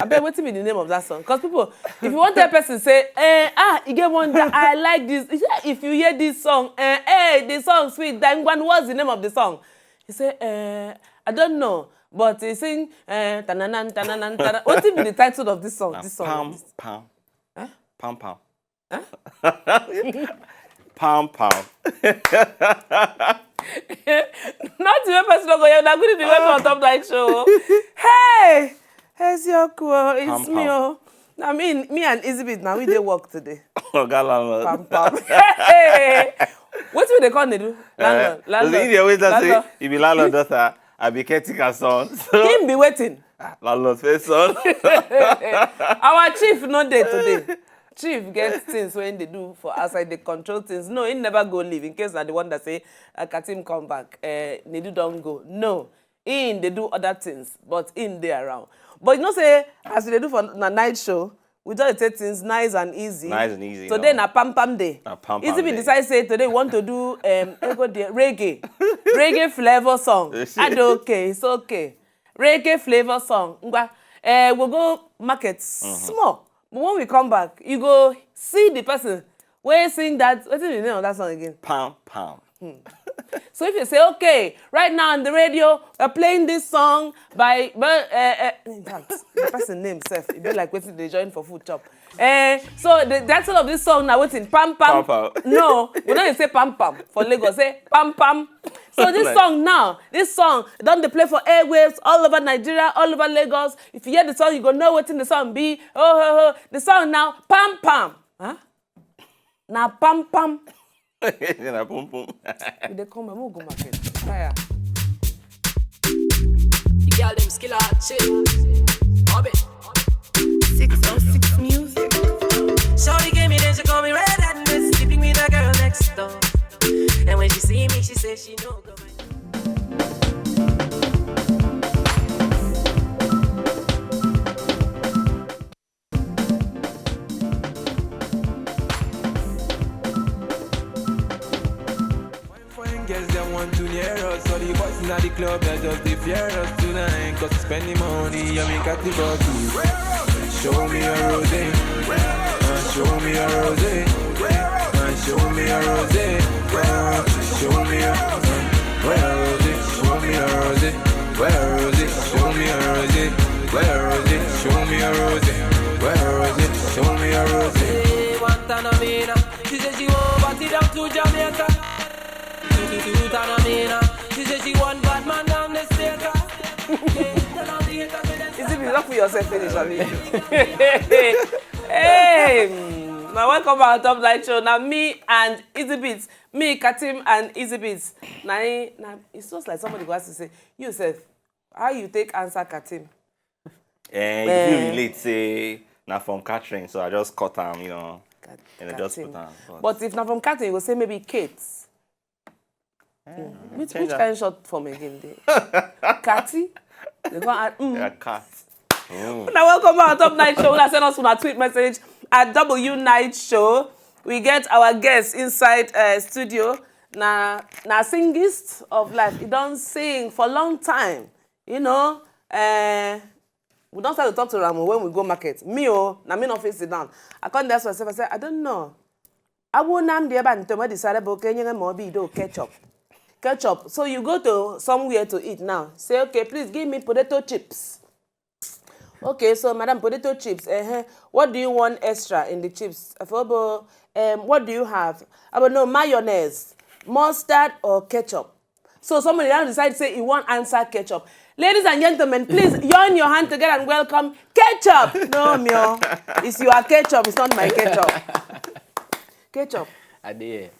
I bet what's be the name of that song? Because people, if you want that person say, you get one that I like this. If you hear this song, the song sweet. Then what's the name of the song? He say, I don't know, but he sing, tananan, tananan, tananan. What will be the title of this song? This song. Pam. Huh? Pam pam. Huh? Pam pam. Not the person go here. That good be working on Top Night Show. Hey, here's your cool. It's me. I mean, me and Izzy now we dey work today. Oh, God, Pam pam. Hey, what will they call they do? Landlord. Landlord. They always say, if you landlord daughter, I be caretaker son. Him be waiting. Landlord face son. Our chief no day today. Chief gets things when they do for outside, they control things. No, he never go leave in case that the one that say, Katim come back, Nedu don't go. No, they do other things, but they around. But you know say, as they do for the night show, we just take things nice and easy. Nice and easy. Today na pam pam day. Easy be decide say today we want to do reggae. Reggae flavor song. And okay, it's okay. Reggae flavor song. We'll go market small. But when we come back, you go see the person where sing that. What's the name of that song again? Pam pam. So if you say, okay, right now on the radio, we're playing this song by in fact, the person name self, it be like waiting they join for food chop. So the title of this song now waiting pam pam. Pam, pam. No, we don't say pam pam for Lagos. Say pam pam. So this song now, don't they play for airwaves all over Nigeria, all over Lagos. If you hear the song, you go know what in the song be. The song now pam pam. Huh? Now pam pam. Na pum pum. They come and go market. Fire. The girl them skill out chill. 606 music. Shorty gave me then she call me red and this, sleeping with a girl next door. And when she see me, she says she know go. Girls that want to near us, so the boys in the club that just they fear us tonight. Cause spending money, I mean got the bottle. Show me a rose, show me a rose, show me a rose, show me a where a rose, show me a rose, where a rose, show me a rose, where a rose, show me a rose, where a rose, show me a rose. Guantanamera, she said she won't party down to Jamaica. She said she want bad man down the stairs. Is it enough for yourself finish, I mean? Hey, now welcome back to Top Light Show. Now me and Easy Beats, me, Katim and Easy Beats. Now it's just like somebody has to say, yourself, how you take answer Katim? If you relate, say, now from Catherine, so I just cut them, you know, and I just put them. But if not from Catherine, you will say maybe Kate. Which kind of short form again? Catty? They go add cat. Now welcome back to Top Night Show. Send us a tweet message at W Night Show. We get our guests inside studio. Now singist of life. He don't sing for a long time. You know. We don't start to talk to Ramo when we go market. Me na me not face sit down. I can't ask myself. I say I don't know. I won't name the band to me decided about Kenya and Mobi do ketchup. Ketchup. So you go to somewhere to eat now. Say, okay, please give me potato chips. Okay, so madam, potato chips. What do you want extra in the chips? What do you have? No, mayonnaise, mustard, or ketchup. So somebody now decide to say he want answer ketchup. Ladies and gentlemen, please join your hand together and welcome ketchup. No, mio. It's your ketchup. It's not my ketchup. Ketchup. I did.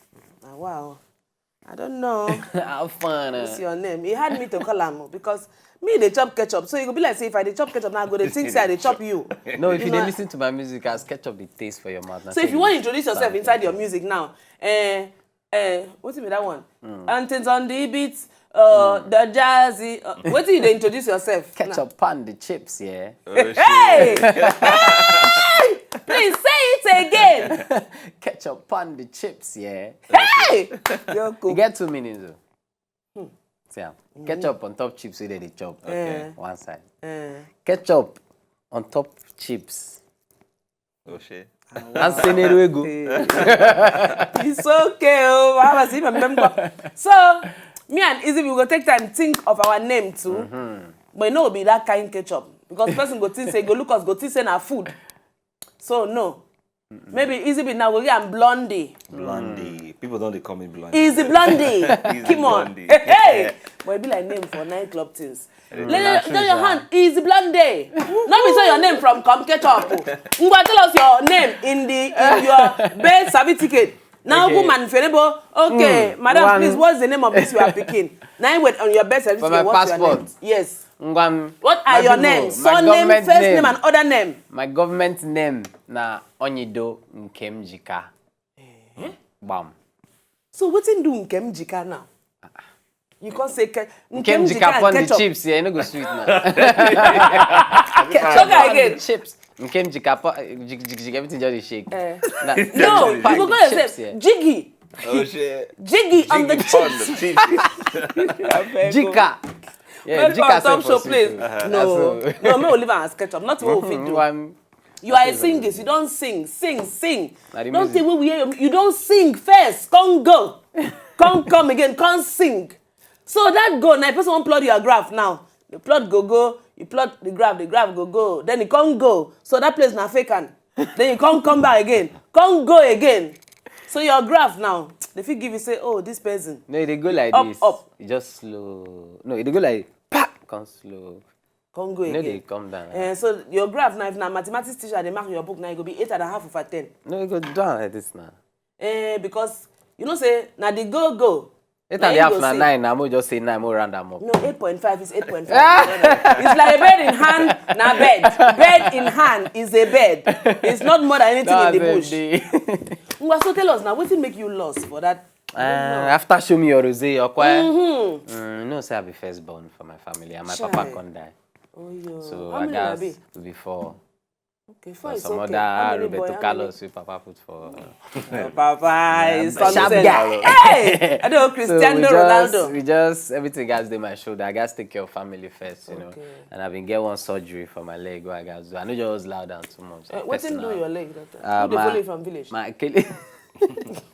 Oh, wow. I don't know. How fun. What's your name? He had me to call him because me they chop ketchup. So you could be like, say if I they chop ketchup now, go they think say they chop you. No, if you didn't listen to my music, as ketchup the taste for your mouth. So if you want to introduce yourself inside your music now, what's it that one? Antennas on the beats, the jazzy. What do you introduce yourself? Ketchup on the chips, yeah. Oh, hey! Hey! Please say it again. Ketchup on the chips, yeah. Hey! You're cool. You get 2 minutes though. See, ketchup on top chips, so they chop. Okay. One side. Ketchup on top chips. Oh shit. And seneruego. It's okay. Oh, I was even remember. So, me and Izzy, we will take time to think of our name too. But it no will be that kind ketchup. Because person go think say, go look us, go think say na food. So, no. Maybe Izzy be now go get am Blondie. Blondie. People don't they call me Blondie. Easy Blondie. Easy Come on. Blondie. Hey. But it be like name for nightclub things. Let your hand, Easy Blondie. Not be say your name from KETCHUP. Ngwa tell us your name in your birth certificate. Now, Okay. woman, Fenebo, okay, madam, please, what's the name of this you are picking? Now, wait on your birth certificate. my What's your passport. name? Yes. Ngwam, What my are your people, names? my Surname, government first name, and other name. My government name na Onyido Nkemjika. Bam. So, what's in do Nkemjika now? You can't say Nkemjika upon the ketchup. chips, yeah, no go sweet now. Ketchup again. Chips. Nkemjika upon everything just dey shake. No, you go go yourself. Jiggy. Oh shit. Jiggy on the chips. Jika. Yeah, Let's Jika stop show, sweet please. too. No, no, me will leave as ketchup. Not what we do. Ngwam, You are a singer. You don't sing. Sing. Na the Don't music. think we hear you. You don't sing first. Come go. Come again. Come sing. So that go. Now, person want plot your graph now. The plot go. You plot the graph go. Then it can't go. So that place na vacant. Then you can't come back again. Can't go again. So your graph now, if you give you say, oh, this person. no, they go like Up, this. up. You just slow. No, they go like pa, come slow. Can't go No, again. they come down. So your graph now, if na mathematics teacher, they mark your book now, it will be 8.5 over 10. No, they go down like this now. Because you know say na the go. 8 Na and a you half go na say, 9. I'm just say 9 more round them up. No, 8.5 is 8.5. It's like a bed in hand, na bed. Bed in hand is a bed. It's not more than anything in the bush. Ngwa, so tell us now, what will make you lost for that? After show me your rosé, your choir. No, say I be firstborn for my family, and my Chai. papa can't die. Oh, yo. So How I many guess will be? to be 4. Okay, 4 Or is some okay. How other many Roberto boy, how Carlos with papa put for. Papa is Sharp something. guy. Hey! I don't know, So Cristiano Ronaldo. we just everything guys do my shoulder. I guys take care of family first, you know. Okay. And I've been get one surgery for my leg. What I guys do. I know just loud down too much. What did do your leg? That my- time? Who they follow you from village? My Achilles, They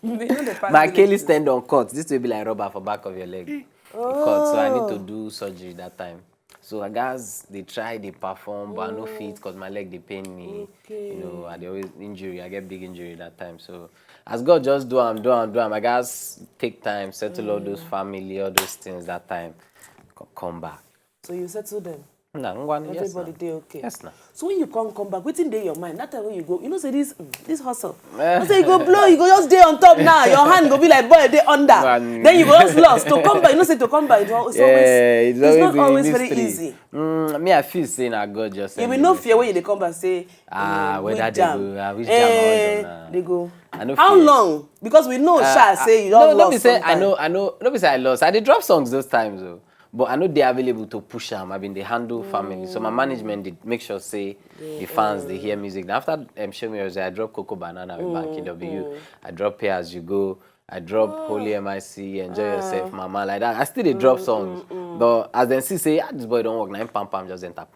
know they pass my village. Achilles tendon cut. This will be like rubber for back of your leg. It cut, so I need to do surgery that time. So I guys they try, they perform, but I no fit because my leg they pain me. Okay. You know, I dey always injury. I get big injury that time. So as God just do am. I guys take time, settle all those family, all those things that time. Come back. So you settle them. Nah, yes, Everybody nah. dey okay. Yes, nah. So when you come back, wetin dey your mind? That time when you go, you know say this hustle. You say you go blow, you go just dey on top now. Your hand go be like boy dey under. Man. Then you go just lost. To come back, you know say to come back, it's not always very mystery. easy. Me, I feel saying I God just. You will no fear when you dey come back say whether which they jam. go, which jam I want done, They go. I no How fear. long? Because we know Sha say you no, don't no lost be say I sometime. know. No be say I lost. I did drop songs those times though. But I know they're available to push them. I mean, they handle family. So my management did make sure say the fans they hear music. Now after Show Me Yours, I drop Coco Banana with Banky W. I drop Pay As You Go. I drop Holy MIC, Enjoy Yourself, Mama, like that. I still they drop songs. But as they see say, this boy don't work. Now pam pam just enter.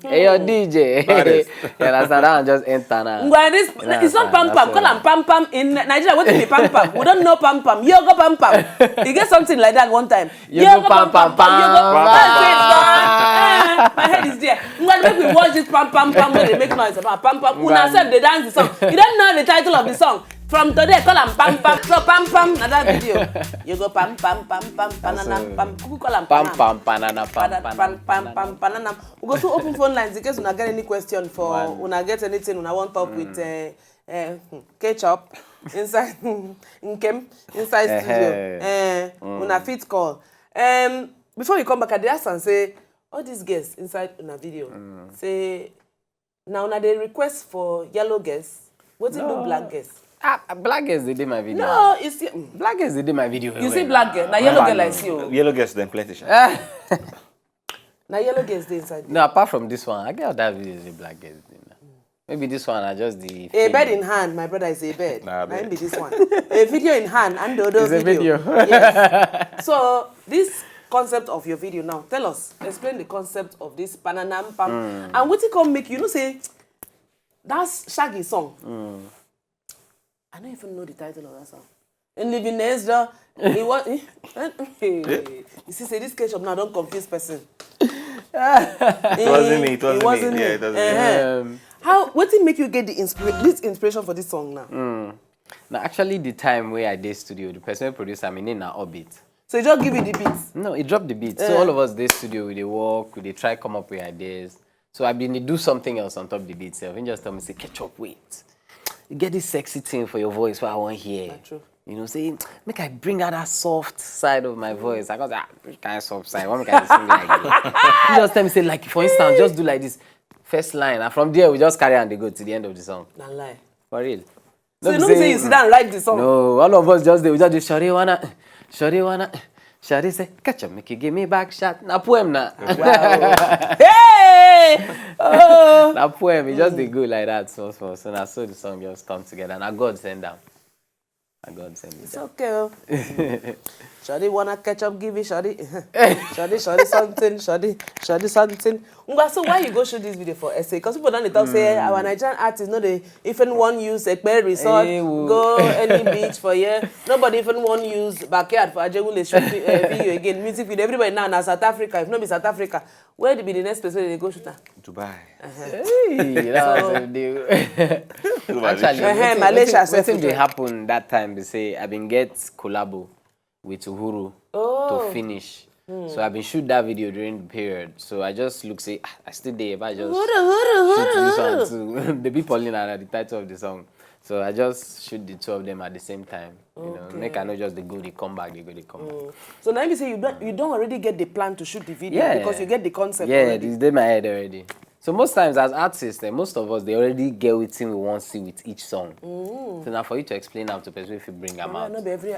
Hey yo DJ. You understand that? And just enter now. Well, this it's not pam pam. Call them pam pam in Nigeria. What is pam pam? We don't know pam pam. Yoga pam pam. You get something like that one time. Yoga pam pam pam. Yoga. My head is there. Well, make we watch this pam pam pam when they make noise about pam pam. Una self they dance the song. You don't know the title of the song. From today, call them pam pam. So pam pam. Now that video. You go pam pam pam pam banana pam. Who call them Pam pam banana pam banana. We go to open phone lines in case una get any question for una get anything una want talk with KETCHUP inside inside studio. Una fit call. Before you come back, I dey ask and say all these guests inside una video say now una dey request for yellow guests. Wetin do black guests? Black girls they did my video. No, it's Black girls they did my video. you see black girl. Now yellow girl I see you. Yellow gets them plenty. Sha. Now yellow girls dey inside. No, apart from this one, I get other videos with black girls. Maybe this one are just the. A bed in hand, my brother is a bed. Nah, Now bed. be this one. A video in hand and the other It's a video. Yes. So this concept of your video now. Tell us, explain the concept of this Pananam Pam. And what it come make you know say that's Shaggy song. I don't even know the title of that song. In Living Ezra, it was. You see, say this ketchup now don't confuse person. It wasn't me. It wasn't me. Yeah, it wasn't me. How? What did make you get the this inspiration for this song now? Now, actually, the time where I did studio, the person who produced, I mean, in an orbit. So you just give you the beats. No, it dropped the beat. So all of us did studio, we dey work, we dey try come up with ideas. So I been do something else on top of the beat self. And just tell me, say, Ketchup, wait. You get this sexy thing for your voice what I want hear. That's true. You know, say, make I bring out that soft side of my voice. I got that kind of soft side. Why make I sing like that? You just tell me, say, like, for instance, just do like this. First line. And from there, we just carry on and go to the end of the song. Not lie. For real. So you don't say you sit down and write the song. No, all of us just do. We just do, Shawty wanna. Shawty say, Ketchup, make you give me back shot. Na poem na. Wow. Hey! Oh. Na poem. It just dey go like that. So now so the song just come together. And God send them. And God send it It's down. okay. Shawty wanna ketchup, give it Shawty. Shawty something, Shawty something. So why you go shoot this video for essay? Because people don't talk say our Nigerian artists know they even one use a Ekpe resort, go any beach for year. Nobody even one use backyard for Ajewule shoot video again. Music video. Everybody now South Africa. If not be South Africa, where be the next place where they go shoot? Dubai. Hey, that was a deal. Actually, Malaysia. Something they happen that time. They say I been get collabo with Uhuru to finish. So I've been shoot that video during the period. So I just look say I still there, but I just shoot this one too. The people in are the title of the song. So I just shoot the two of them at the same time. You know, make I know just they go, they come back, they go, they come back. So now you say you don't already get the plan to shoot the video because you get the concept already. Yeah, it's in my head already. So most times as artists, most of us, they already get what we want to see with each song. So now for you to explain how to person if you bring them out. Not be every.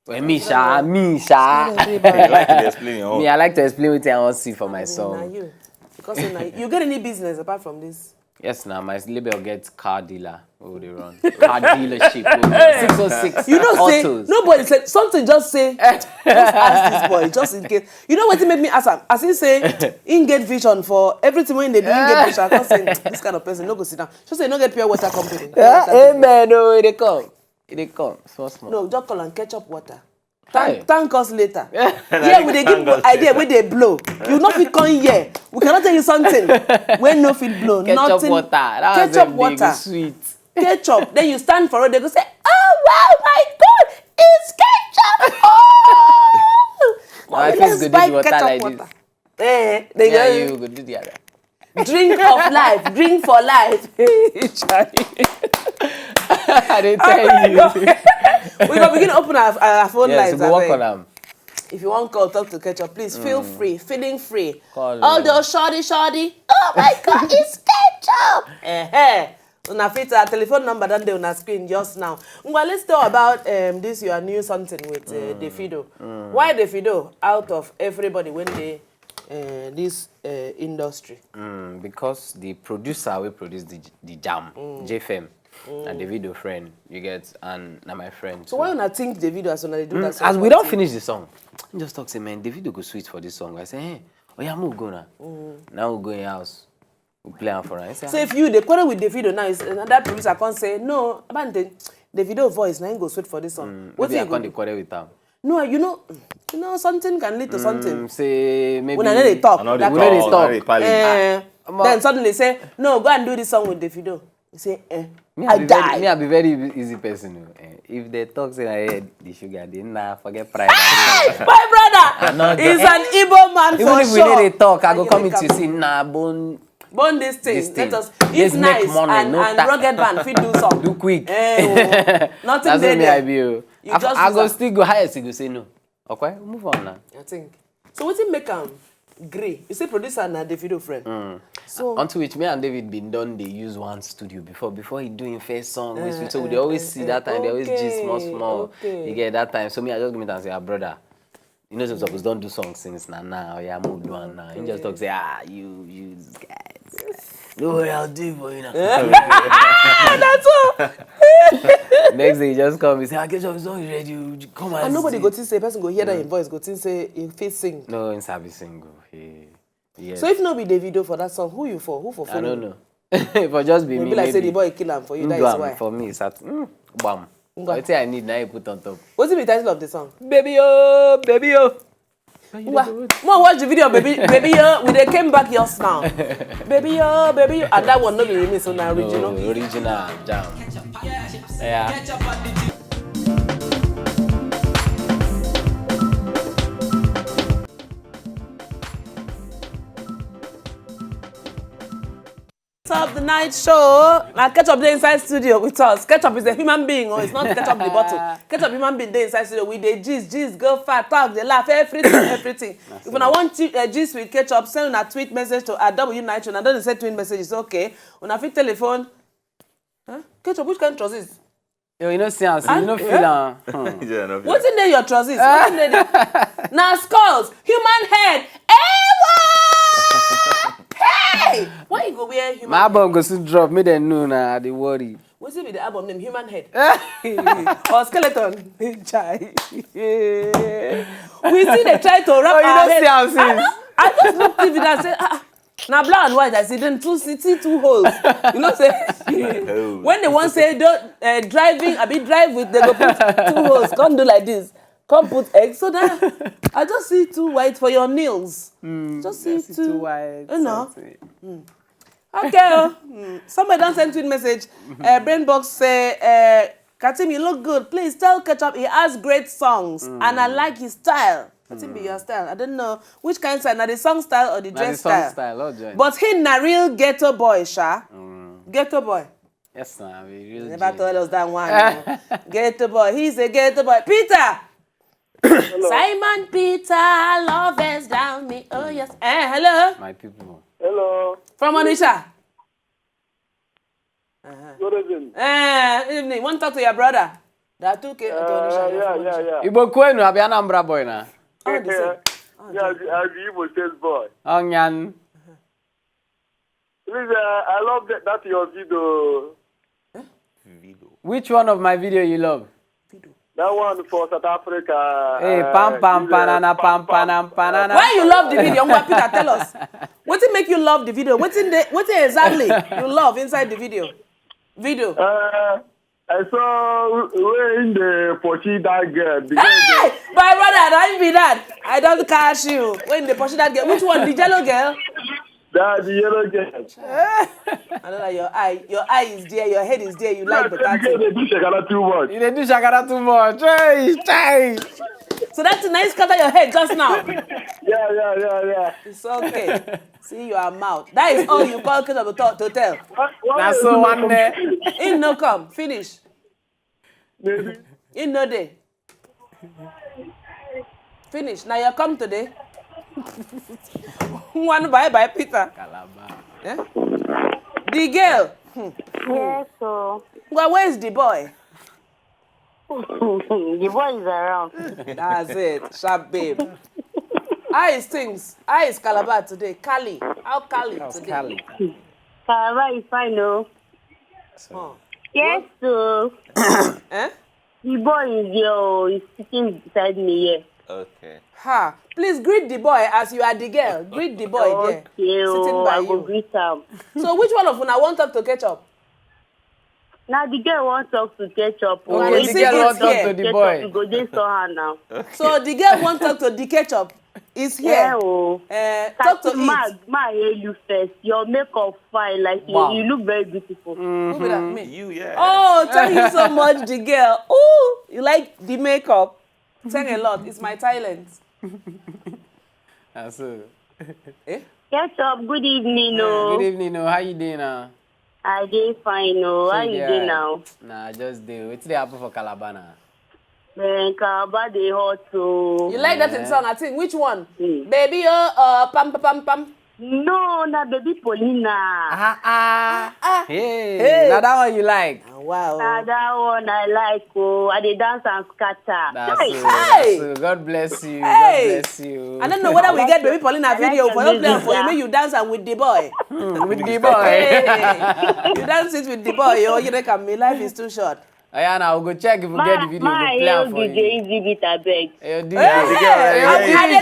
Well, Misha. You like to explain your own. Me, I like to explain what I want to see for my song. Now you. Because you get any business apart from this? Yes, now my label gets car dealer. Oh, they run. Car dealership. 606 You don't autos. say, nobody said, something just say, just ask this boy, just in case. You know what it made me ask him? As he say, in get vision for everything when they do, in get vision. I can't say, this kind of person, no go sit down. Just say, no get pure water company. Amen, no, they come. They come. Small. No, just call and ketchup water. Hi. Thank us later. Yeah, we they give idea where they blow. You not fit come here. We cannot tell you something. When no fit blow, Ketchup nothing. water. That was Ketchup them water. big, sweet. Ketchup. Then you stand for it. They go say, "Oh wow, my God, it's ketchup!" Oh, I think they do water like this. They Yeah, go, you go do the other. drink of life, drink for life. I didn't tell you. We will begin to open our phone Yeah, lines. so go work abeg. on them. If you want to call, talk to Ketchup, please feel free, feeling free. Call Although shawty, oh my God, it's Ketchup. So now fit our telephone number down there on our screen just now. Well, let's talk about this your new something with Davido. Why Davido out of everybody when they this industry? Because the producer will produce the jam, JFM, and the video friend you get, and now my friend. So why not think Davido as when they do that? As we don't finish the song, he just talk say, man, Davido go switch for this song. I say, hey, oh yeah, move go now. Now we go in house. We play am for her. So if you the quarrel with Davido now is another producer can't say no about the Davido voice now he go sweet for this song. What do you can't quarrel with them? No, you know something can lead to something. Say maybe When I know they talk, Another that they call, talk. another pally. then suddenly say no, go and do this song with Davido. You say Me, I die. I be very easy person. If they talk say I head the sugar, they nah forget pride. My brother is an Igbo man Even for if we sure. need to talk, I go And come you into make see nah bone. Burn this thing. This thing. Let us. Let's It's make nice money, and no ta- rugged band fit do some. Do quick. Nothing That's there. what me I be. You just I use go am. still go highest. You go say no. Okay, move on now. I think. So what make grey? You say producer na Davido friend. So Unto which me and David been done, they use one studio before he doing first song. So they always see that time, they always gist small. okay. You get that time. So me, I just go meet and say, brother, you know, some don't do songs since now. Yeah, move on now. He just talk say, you guys. No way, I'll do it for you now. that's all. Next day, he just come and say, I get your song is ready. You come And nobody go to say, person go hear that in voice, go to say, if fit sing. No, in Sabi single. Yes. So if no be the video for that song, who you for? Who for I follow? don't know. For just be me, Maybe like say maybe. the boy kill him for you, that is Ngwam, why. for me, it's at bam. Ngwam. What I need now you put on top. What's the title of the song? Baby oh, baby oh. More watch the video, baby, baby yo. We they came back yours now. Baby yo, baby yo. And that one no be remix, so now original. No, original jam. Yeah. Up the night show. Now Ketchup the inside studio with us. Ketchup is a human being, or it's not Ketchup the bottle. Ketchup human being the inside studio. We they gist, go fat, talk, they laugh, everything. If you want gist with Ketchup, send a tweet message to @W9 show. And don't say tweet message, it's okay. When I fit telephone, Ketchup, which kind of trousers? Yo, you know, see, you know, feel What's in there your trousers? What's in there? Now skulls, human head. Hey! Why you go wear human my head? album goes to drop, me then know now, they worry. What's it with the album name? Human Head? Or Skeleton? Chai. We see they try to wrap you our don't see head. how since. I just look TV and say, now black and white, I see then two holes. You know, say, when they want say, don't driving, I be drive with, they go put 2 holes. Can't do like this. Can't put eggs. So then, I just see 2 white for your nails. Just see two white. You know. Okay. Somebody don't send tweet message. Brainbox say, Katim, you look good. Please tell Ketchup he has great songs. And I like his style. Katim be your style. I don't know which kind of style. Now the song style or the dress style. But he na real ghetto boy, Sha. Ghetto boy. Yes, sir. Real Never told us that one. Ghetto boy. He's a ghetto boy. Peter. Simon Peter, love is down me. Oh yes. Hello. My people. Hello. From Onisha. Good evening. Evening. Want to talk to your brother? There are 2 kids to Onisha. Yeah. Ibo kwenu, abi Anambra boy na. Oh, they say. Yeah, I'm the Igbo sales boy. Onyan. Please, I love that your video. Which one of my video you love? That one for South Africa. Hey, pam pam panana pam panam panana. Why you love the video? Peter, tell us. What did make you love the video? What exactly you love inside the video? I saw when the Pochi that girl. Hey! My brother, don't be that. I don't catch you. When they push that girl. Which one? The yellow girl? That the yellow girl. I know that your eye is there, your head is there, you like the They tattoo. do shakara too much. You dey do shakara too much. Hey. So that's a nice cut of your head just now. Yeah. It's okay. See your mouth. That is all you call Ketchup to tell. That's so one day. In no come. Finish. Maybe. In no day. Finish. Now you come today. One bye Peter. Yeah? The girl. Yes, so Well, where's the boy? the boy is around. That's it. Sharp babe. How is things? How is Calabar today? Cali. How Cali today? Calabar is fine, no? Oh. Yes, so Eh? the boy is here, he's sitting beside me here. Okay. Ha. Please greet the boy as you are the girl. Greet the boy there. Okay, Sitting by I go you. greet him. So which one of you now want talk to Ketchup? Now the girl wants to talk to Ketchup. Okay, If the he girl wants wants to to talk the to boy. Ketchup, we go dey saw her now. So the girl want talk to the Ketchup. Is here. Yeah, oh. Talk to Ma hail you first. Your makeup fine, like Wow. you look very beautiful. Who be that? Me. You, yeah. Oh, thank you so much, the girl. Oh, you like the makeup? Thank a lot. It's my talent. That's it. Ketchup, good evening, no. Good evening, no. How you doing now? I dey fine, no. How you dey now? Nah, just do. What's the happen for Calabar now? Man, Calabar dey hot, so. You like that in song? I think. Which one? Mm. Baby, pam pam pam pam. No, na baby Paulina. Hey, now that one you like? Oh, wow. Na that one I like, oh. I dey dance and scatter. That's Hey, it. Hey! That's it. God bless you. Hey! God bless you. I don't know whether we get Baby Paulina I like video your for you play music, for you. yeah. Make you dance and with the boy. With the boy. Hey, you dance it with the boy. Oh, you reckon me life is too short. Yeah, now we'll go check if we get the video. We'll play am for DJ you. exhibit abeg. Hey, DJ. I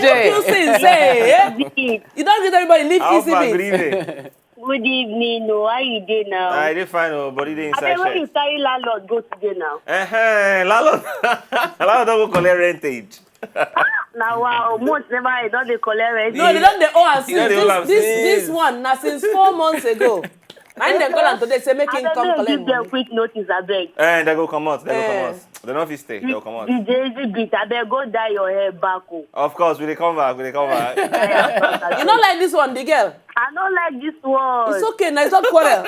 dey look you since, say. You don't get everybody leave easy Alpha, good bit. evening. Good evening, no, how you dey now? I did find nobody dey inside Abeg, where you shirt. carry landlord go today now? Lalo, Lalo don't go collect rentage. Now, wow, months never, I don't dey collect rent. No, they don't dey owe us You know they owe am since. since. This one, now since 4 months ago. Now they call am today, say make him come collect give them money. quick notice, abeg. They go come out. They go come out. They don't fit stay. They go come out. DJ exhibit, abeg, go dye your hair back. Oh. Of course, we dey come back. We dey come back. You don't like this one, the girl? I don't like this one. It's okay, now it's not quarrel.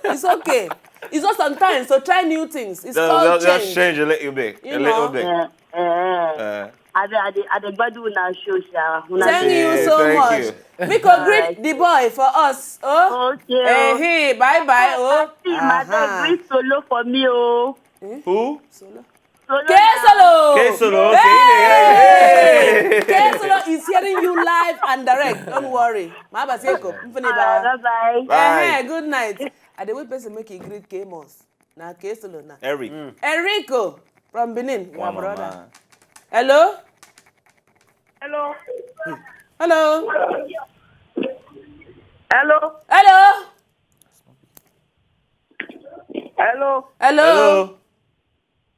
It's okay. It's just sometimes, so try new things. It's called Just change. change a little bit. You A little know. bit. I dey gbadu una show, sha. Thank you so Thank much. you. We could greet the boy for us. Oh, Okay. hey, bye. Oh, Madam, greet solo for me, oh. Who? Solo. K-Solo. K-Solo. Hey! Okay. K-Solo is hearing you live and direct. Don't worry. Bye. Bye. Good night. And the way person make a greet K-Mos. Now K-Solo now. Eric. Enrico from Benin, your One brother. mama. Hello? Hello. Hello? Hello. Hello? Hello. Hello? Hello.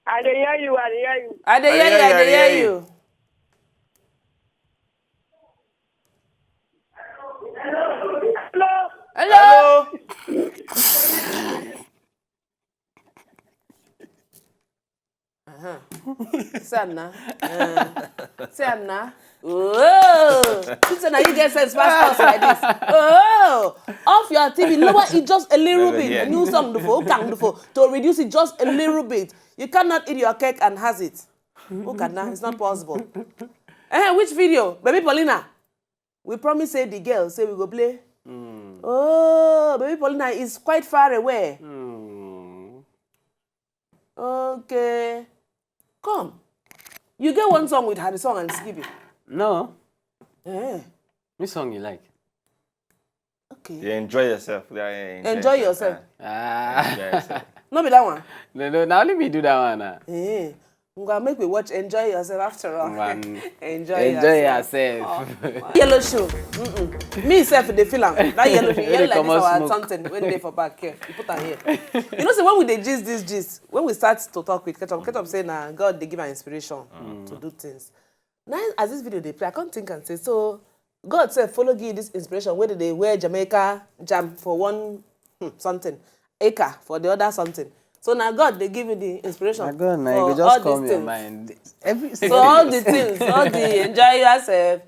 I dey hear you. I dey hear you. I dey hear you. Hello. Hello? Sanna. Sanna. Oh, since now you get sense fast like this. Oh, off your TV, lower it just a little bit. Yeah. New song to reduce it just a little bit. You cannot eat your cake and has it. Okay, now it's not possible. Which video, baby Paulina? We promise say the girl say we go play. Oh, baby Paulina is quite far away. Okay, come. You get one song with her song and skip it. No. Eh. Which song you like? Okay. You enjoy yourself. Yeah, Enjoy yourself. Enjoy yourself. No be that one. No, now let me do that one. Eh. I'm gonna make me watch Enjoy Yourself after all. One. Enjoy yourself. Yellow shoe. Me self they feel am. That yellow shoe. Yellow like this our smoke. something when they for back here. You put am here. You know, say when we dey gist, when we start to talk with Ketchup say nah, God they give an inspiration to do things. Now as this video they play, I can't think and say so. God said follow give this inspiration. Whether they wear Jamaica jam for one something, acre for the other something. So now God they give you the inspiration. My God, now for you just all come these your things. mind. Every So all the things, all the enjoy yourself,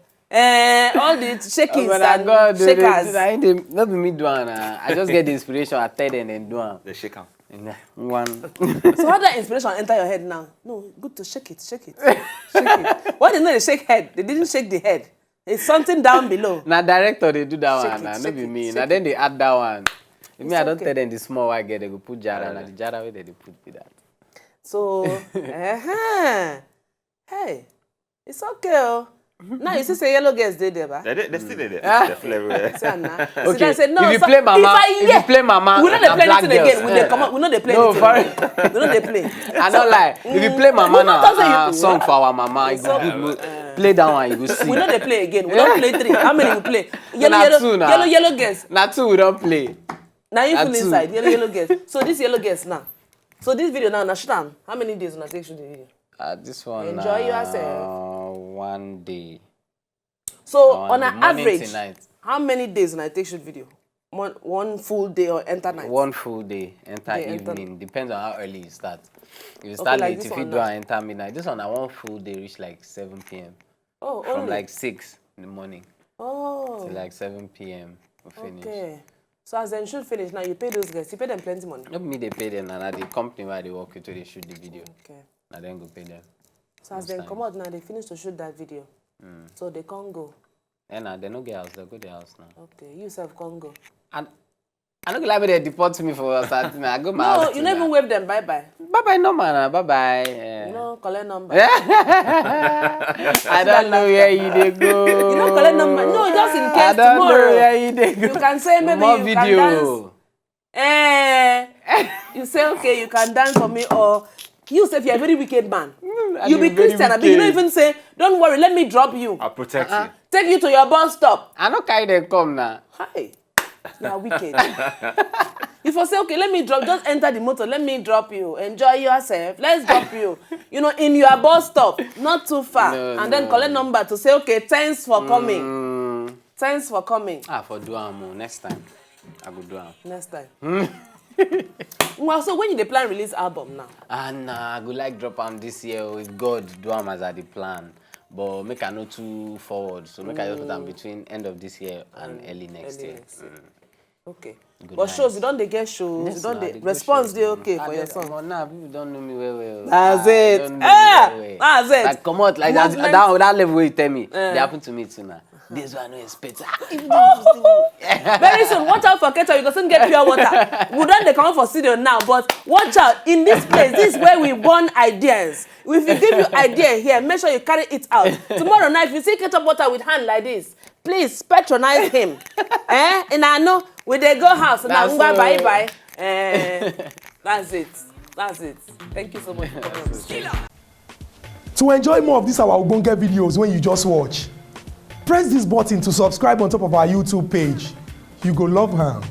all the shakings and shakers. Not be me do one. I just get the inspiration. I tell them and do one. They shake 'em. One. So how that inspiration enter your head now? No, good to shake it, shake it, shake it. Why they know they shake head? They didn't shake the head. It's something down below. Now director they do that Shake one. it, Nah, no shake be it, me. shake Now it. then they add that one. Me, I don't okay. tell them the small I get. They go put jara. Now the jara where they put with that. So, hey, it's okay. Oh. Now you see say yellow girls they there, ba? They still there. They're still everywhere. Say Anna. Okay. Say, no, If you so- play mama, if if you play mama, we know they na play black anything again. girls. We they come up. We know they play No, anything. for again. We know they play. I don't lie. If you play mama We not talk say now, you- song for our mama, you go good. Play that one, you go see. We know they play again. We don't play 3. How many we play? Yellow, Na yellow, two now. yellow, yellow girls. Now two we don't play. Now you Na full two. inside. Yellow, yellow girls. So this yellow girls now. So this video now, Nashtan. How many days when I take shoot the video? This one. Enjoy yourself. 1 day. So No, on an morning average, to night. how many days when I take shoot video? One full day or enter night? 1 full day, enter Day, enter- evening. Depends on how early you start. If you start like late, this if you one do now. and enter midnight. This one, I want full day, reach like 7 p.m. Oh, From only. like 6 in the morning Oh, to like 7 p.m. we finish. okay. So as then shoot finish, now you pay those guys. You pay them plenty money. Not me, they pay them, and the company where they work with, they shoot the video. Okay. And then go pay them. So as then come out now, they finish to shoot that video. So they can't go. And they no get house, they go to the house now. Okay, you self can't go. And I don't like they deport me for something. I go my No, house. you never even wave them bye bye. Bye bye, no man. Bye bye. You know, collect number. I don't know where you they go. You know, collect number. No, just in case I don't tomorrow. know where you they go. You can say maybe More you video. can dance. You say, okay, you can dance for me, or you say if you're a very wicked man. You be very Christian, but you don't even say, don't worry, let me drop you. I'll protect you. Take you to your bus stop. I no carry them come now. Hi. You are wicked. If I say, okay, let me drop, just enter the motor, let me drop you. Enjoy yourself. Let's drop you. You know, in your bus stop, not too far. And then collect number to say, okay, thanks for coming. Thanks for coming. For do am next time. I go do am. Next time. Well, so when you dey plan release album now? Nah, I go like drop am this year with God do am as I dey plan. But make I no too forward. So make I just put am between end of this year and early next year. Okay. Good But night. shows, you don't dey get shows. Yes, you don't nah, dey they go response shows, dey okay for your song. But now people don't know me well. That's They it. don't know me well. That's it. Like come out like Movement. that level where you tell me. They happen to me too now. This one I no expect. Very soon, watch out for KETCHUP. You can soon get pure water. We don't dey come out for studio now, but watch out. In this place, this is where we born ideas. If we give you idea here, make sure you carry it out. Tomorrow night, if you see KETCHUP water with hand like this, please patronize him. And I know we dey go house now. Bye. That's it. That's it. Thank you so much for coming. To enjoy more of these our Ogbonge videos when you just watch, press this button to subscribe on top of our YouTube page. You go love am.